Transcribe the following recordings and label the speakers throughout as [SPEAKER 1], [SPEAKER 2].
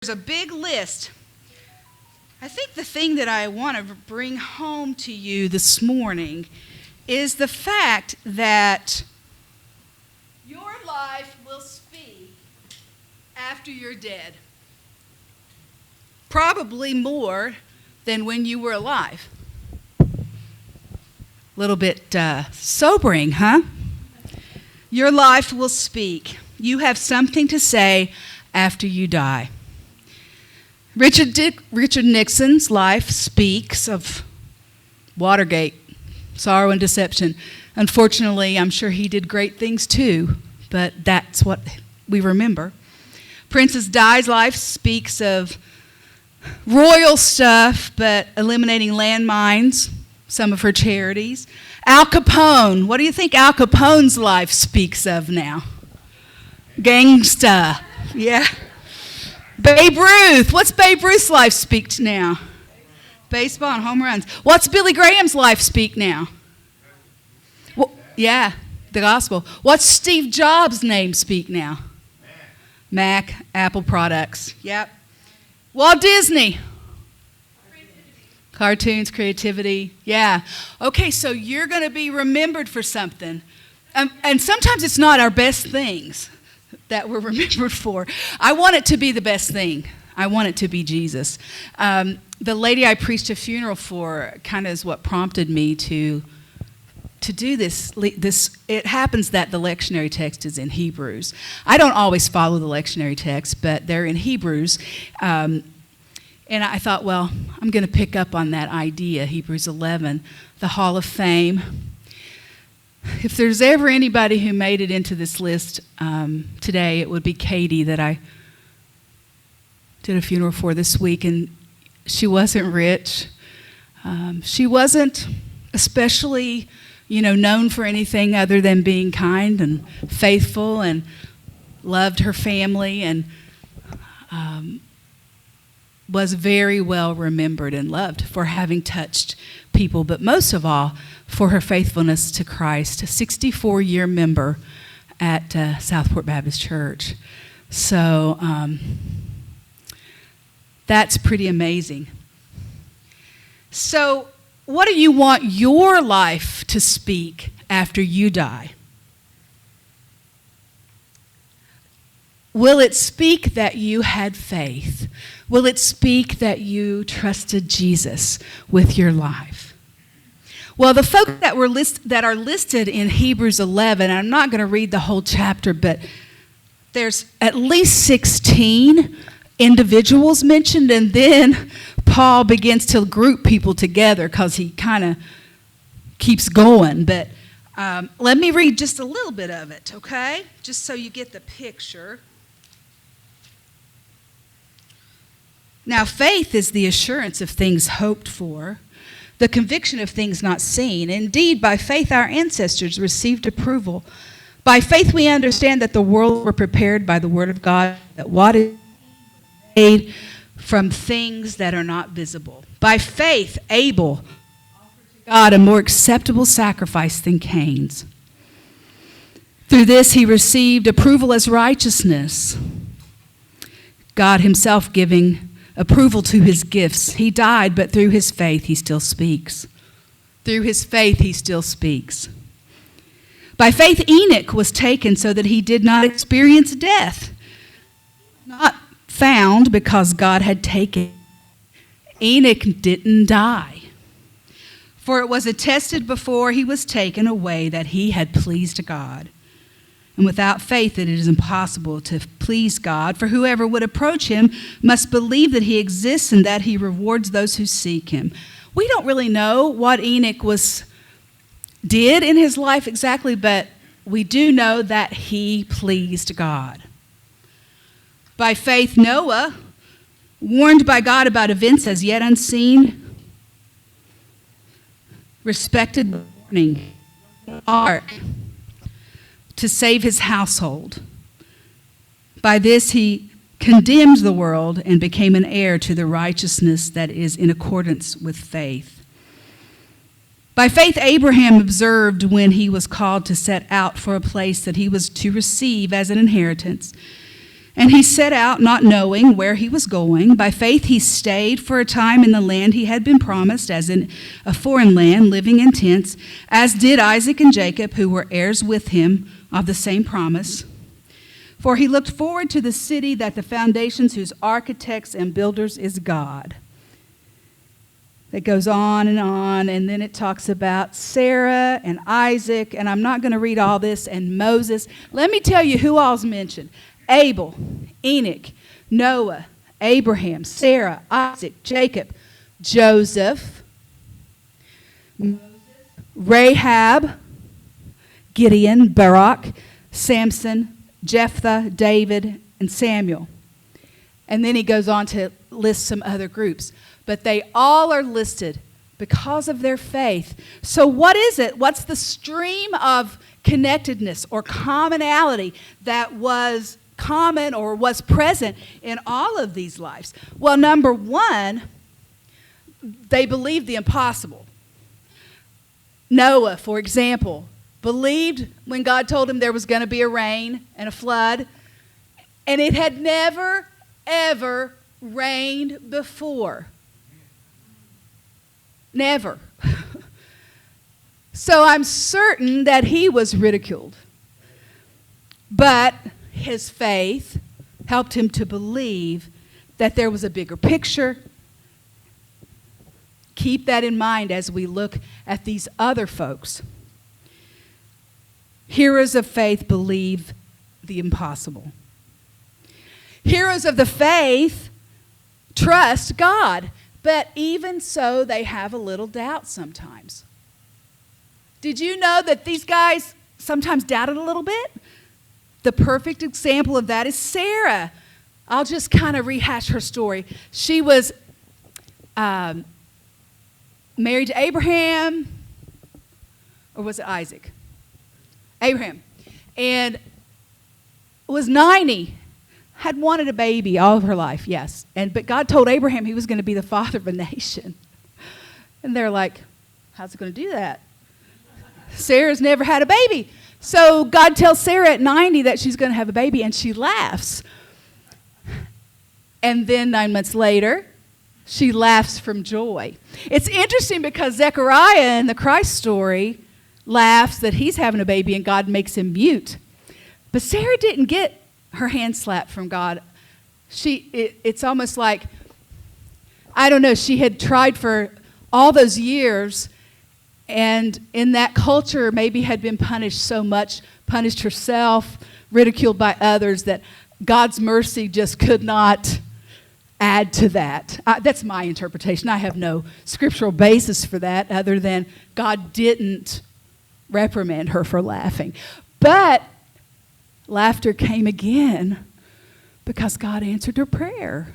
[SPEAKER 1] There's a big list. I think the thing that I want to bring home to you this morning is the fact that your life will speak after you're dead. Probably more than when you were alive. A little bit sobering, huh? Your life will speak. You have something to say after you die. Richard Nixon's life speaks of Watergate, sorrow and deception. Unfortunately, I'm sure he did great things too, but that's what we remember. Princess Di's life speaks of royal stuff, but eliminating landmines, some of her charities. Al Capone, what do you think Al Capone's life speaks of now? Gangsta, yeah. Babe Ruth, what's Babe Ruth's life speak to now? Baseball and home runs. What's Billy Graham's life speak now? Well, yeah, the gospel. What's Steve Jobs' name speak now? Mac, Apple products, yep. Walt Disney. Cartoons, creativity, yeah. Okay, so you're going to be remembered for something. And sometimes it's not our best things that we're remembered for. I want it to be the best thing. I want it to be Jesus. The lady I preached a funeral for kind of is what prompted me to do this. It happens that the lectionary text is in Hebrews. I don't always follow the lectionary text, but they're in Hebrews. And I thought, well, I'm going to pick up on that idea, Hebrews 11, the Hall of Fame. If there's ever anybody who made it into this list today, it would be Katie that I did a funeral for this week, and she wasn't rich. She wasn't especially, known for anything other than being kind and faithful and loved her family and was very well remembered and loved for having touched people, but most of all, for her faithfulness to Christ, a 64-year member at Southport Baptist Church. So that's pretty amazing. So what do you want your life to speak after you die? Will it speak that you had faith? Will it speak that you trusted Jesus with your life? Well, the folks that are listed in Hebrews 11, I'm not going to read the whole chapter, but there's at least 16 individuals mentioned, and then Paul begins to group people together because he kind of keeps going. But let me read just a little bit of it, okay? Just so you get the picture. Now, faith is the assurance of things hoped for, the conviction of things not seen. Indeed, by faith our ancestors received approval. By faith we understand that the world were prepared by the word of God, that what is made from things that are not visible. By faith Abel offered to God a more acceptable sacrifice than Cain's. Through this he received approval as righteousness, God himself giving approval to his gifts. He died, but through his faith he still speaks. Through his faith he still speaks. By faith Enoch was taken so that he did not experience death. Not found because God had taken him. Enoch didn't die. For it was attested before he was taken away that he had pleased God. And without faith it is impossible to please God, for whoever would approach him must believe that he exists and that he rewards those who seek him. We don't really know what Enoch did in his life exactly, but we do know that he pleased God. By faith Noah, warned by God about events as yet unseen, respected the warning ark to save his household. By this he condemned the world and became an heir to the righteousness that is in accordance with faith. By faith Abraham observed when he was called to set out for a place that he was to receive as an inheritance, And he set out not knowing where he was going. By faith he stayed for a time in the land he had been promised, as in a foreign land, living in tents, as did Isaac and Jacob, who were heirs with him of the same promise. For he looked forward to the city that the foundations whose architects and builders is God. It goes on, and then it talks about Sarah and Isaac, and I'm not going to read all this, and Moses. Let me tell you who all's mentioned. Abel, Enoch, Noah, Abraham, Sarah, Isaac, Jacob, Joseph, Moses, Rahab, Gideon, Barak, Samson, Jephthah, David, and Samuel. And then he goes on to list some other groups. But they all are listed because of their faith. So what is it? What's the stream of connectedness or commonality that was common or was present in all of these lives? Well, number one, they believed the impossible. Noah, for example, believed when God told him there was going to be a rain and a flood, and it had never, ever rained before. Never. So I'm certain that he was ridiculed. But his faith helped him to believe that there was a bigger picture. Keep that in mind as we look at these other folks. Heroes of faith believe the impossible. Heroes of the faith trust God, but even so, they have a little doubt sometimes. Did you know that these guys sometimes doubted a little bit? The perfect example of that is Sarah. I'll just kind of rehash her story. She was married to Abraham, or was it Isaac? Abraham. And was 90. Had wanted a baby all of her life, yes. But God told Abraham he was going to be the father of a nation. And they're like, how's it going to do that? Sarah's never had a baby. So God tells Sarah at 90 that she's going to have a baby, and she laughs. And then 9 months later, she laughs from joy. It's interesting because Zechariah in the Christ story laughs that he's having a baby and God makes him mute. But Sarah didn't get her hand slapped from God. It's almost like, I don't know, she had tried for all those years, and in that culture maybe had been punished so much, punished herself, ridiculed by others, that God's mercy just could not add to that. That's my interpretation. I have no scriptural basis for that other than God didn't reprimand her for laughing. But laughter came again because God answered her prayer.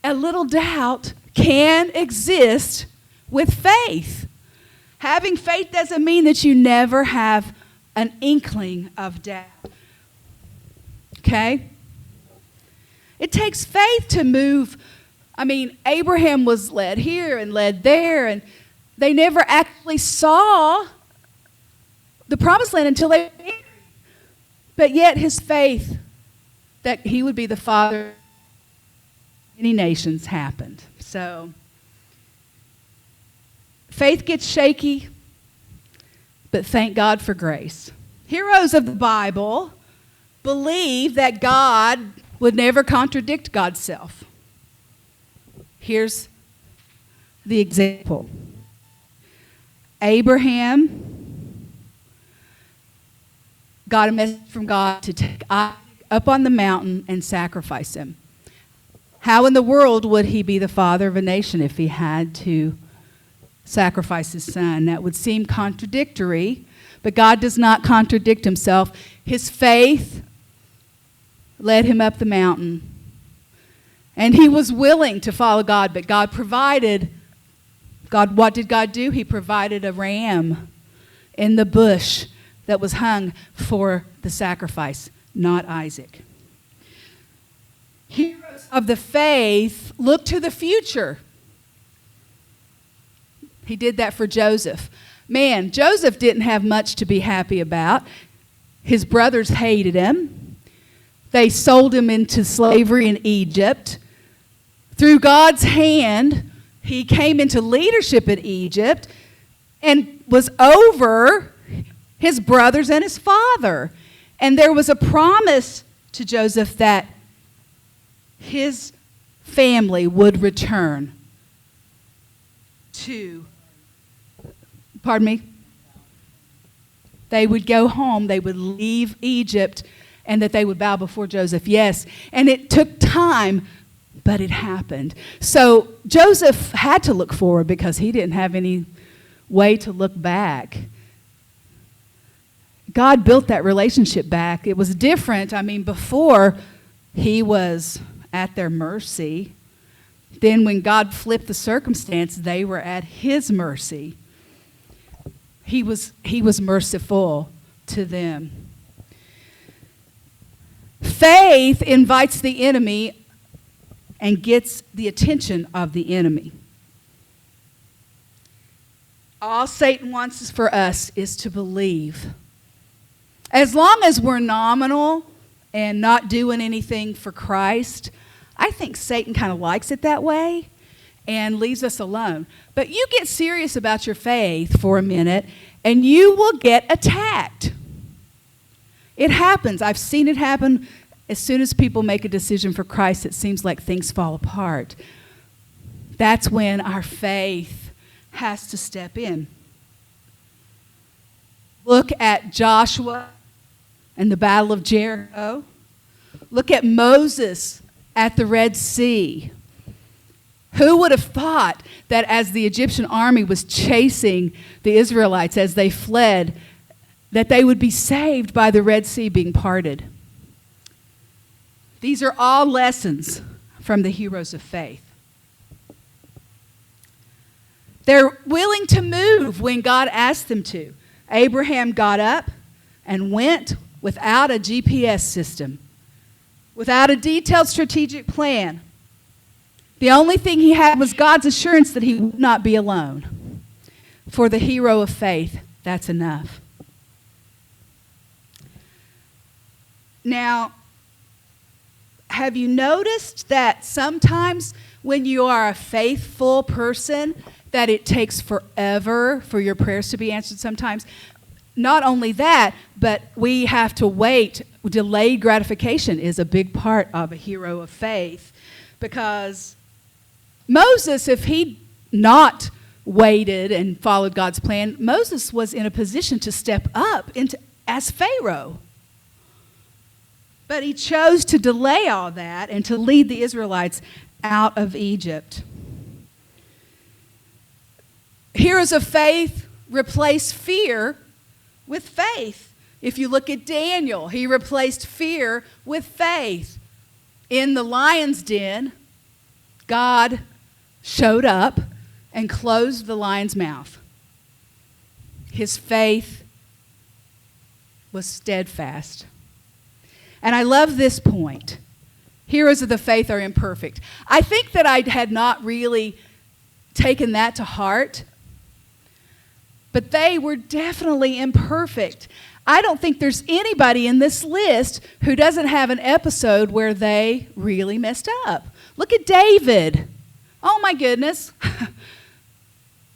[SPEAKER 1] A little doubt can exist with faith. Having faith doesn't mean that you never have an inkling of doubt. Okay? It takes faith to move. I mean, Abraham was led here and led there, and they never actually saw the promised land until they were married. But yet his faith that he would be the father of many nations happened. So faith gets shaky, but thank God for grace. Heroes of the Bible believe that God would never contradict God's self. Here's the example. Abraham got a message from God to take Isaac up on the mountain and sacrifice him. How in the world would he be the father of a nation if he had to sacrifice his son? That would seem contradictory, but God does not contradict himself. His faith led him up the mountain, and he was willing to follow God, but God provided. What did God do? He provided a ram in the bush that was hung for the sacrifice, not Isaac. Heroes of the faith look to the future. He did that for Joseph. Man, Joseph didn't have much to be happy about. His brothers hated him. They sold him into slavery in Egypt. Through God's hand, he came into leadership in Egypt and was over his brothers and his father. And there was a promise to Joseph that his family would return to, pardon me? They would go home, they would leave Egypt, and that they would bow before Joseph. Yes, and it took time, but it happened. So Joseph had to look forward because he didn't have any way to look back. God built that relationship back. It was different. I mean, before he was at their mercy. Then when God flipped the circumstance, they were at his mercy. He was merciful to them. Faith invites the enemy and gets the attention of the enemy. All Satan wants for us is to believe. As long as we're nominal and not doing anything for Christ, I think Satan kind of likes it that way and leaves us alone. But you get serious about your faith for a minute and you will get attacked. It happens. I've seen it happen. As soon as people make a decision for Christ, it seems like things fall apart. That's when our faith has to step in. Look at Joshua and the Battle of Jericho. Look at Moses at the Red Sea. Who would have thought that as the Egyptian army was chasing the Israelites as they fled, that they would be saved by the Red Sea being parted? These are all lessons from the heroes of faith. They're willing to move when God asked them to. Abraham got up and went without a GPS system, without a detailed strategic plan. The only thing he had was God's assurance that he would not be alone. For the hero of faith, that's enough. Now, have you noticed that sometimes when you are a faithful person, that it takes forever for your prayers to be answered sometimes? Not only that, but we have to wait. Delayed gratification is a big part of a hero of faith, because Moses, if he'd not waited and followed God's plan, Moses was in a position to step up as Pharaoh. But he chose to delay all that and to lead the Israelites out of Egypt. Heroes of faith replace fear with faith. If you look at Daniel, he replaced fear with faith. In the lion's den, God showed up and closed the lion's mouth. His faith was steadfast. And I love this point. Heroes of the faith are imperfect. I think that I had not really taken that to heart, but they were definitely imperfect. I don't think there's anybody in this list who doesn't have an episode where they really messed up. Look at David. Oh my goodness.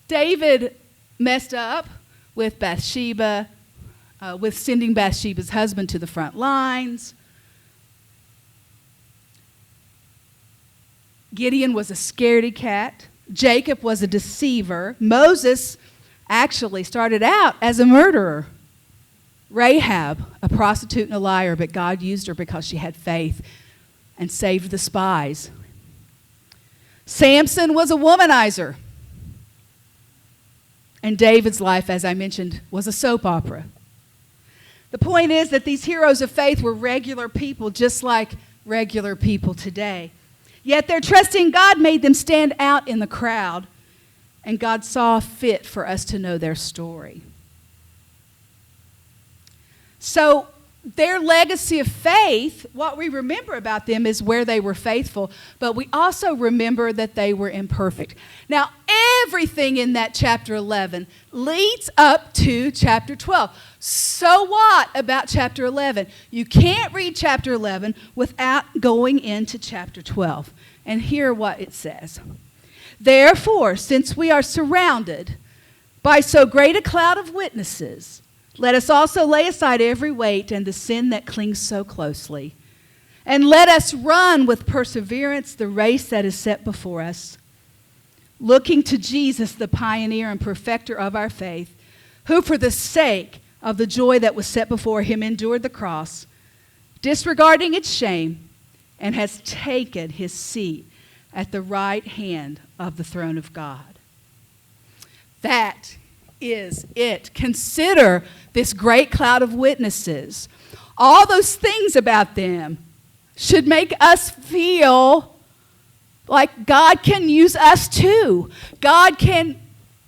[SPEAKER 1] David messed up with Bathsheba, with sending Bathsheba's husband to the front lines. Gideon was a scaredy cat. Jacob was a deceiver. Moses actually started out as a murderer. Rahab, a prostitute and a liar, but God used her because she had faith and saved the spies. Samson was a womanizer. And David's life, as I mentioned, was a soap opera. The point is that these heroes of faith were regular people, just like regular people today. Yet their trust in God made them stand out in the crowd, and God saw fit for us to know their story. So their legacy of faith, what we remember about them is where they were faithful, but we also remember that they were imperfect. Now, everything in that chapter 11 leads up to chapter 12. So what about chapter 11? You can't read chapter 11 without going into chapter 12. And hear what it says. Therefore, since we are surrounded by so great a cloud of witnesses, let us also lay aside every weight and the sin that clings so closely. And let us run with perseverance the race that is set before us, looking to Jesus, the pioneer and perfecter of our faith, who for the sake of the joy that was set before him endured the cross, disregarding its shame, and has taken his seat at the right hand of the throne of God. That is it. Consider this great cloud of witnesses. All those things about them should make us feel like God can use us too. God can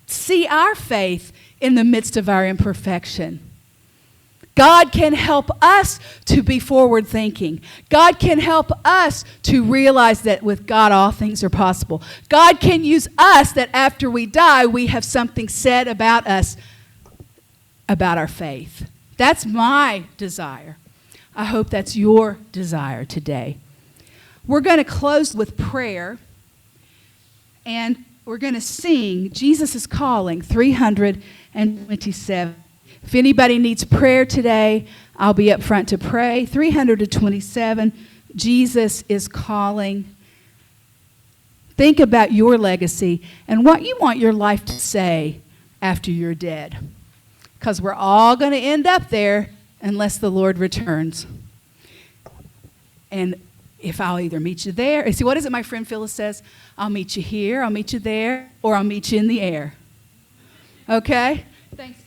[SPEAKER 1] see our faith in the midst of our imperfection. God can help us to be forward thinking. God can help us to realize that with God all things are possible. God can use us that after we die we have something said about us, about our faith. That's my desire. I hope that's your desire today. We're going to close with prayer, and we're going to sing Jesus is Calling 327. If anybody needs prayer today, I'll be up front to pray. 327, Jesus is Calling. Think about your legacy and what you want your life to say after you're dead. Because we're all going to end up there unless the Lord returns. And if I'll either meet you there, see, what is it my friend Phyllis says? I'll meet you here, I'll meet you there, or I'll meet you in the air. Okay? Thanks.